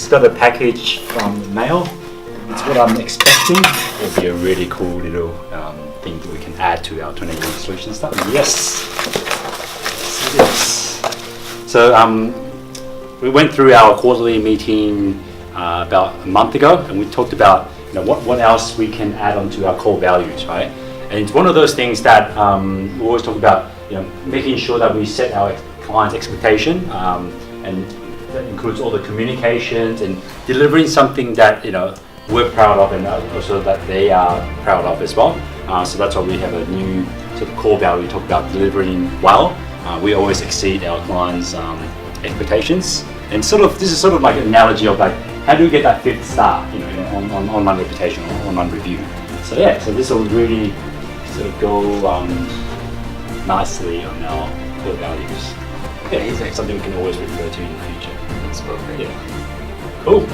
just got a package from the mail. It's what I'm expecting. It'll be a really cool little thing that we can add to our tornado solution stuff. Yes. See this. So we went through our quarterly meeting about a month ago, and we talked about what else we can add onto our core values, right? And it's one of those things that we always talk about, making sure that we set our client's expectation, and that includes all the communications and delivering something that we're proud of and also that they are proud of as well. So that's why we have a new sort of core value. We talk about delivering well. We always exceed our clients' expectations, and this is sort of like an analogy of like, how do we get that 5th star, on online reputation or online review. So this will really sort of go nicely on our core values. Yeah, it's something we can always refer to in the future. That's perfect. Yeah. Cool.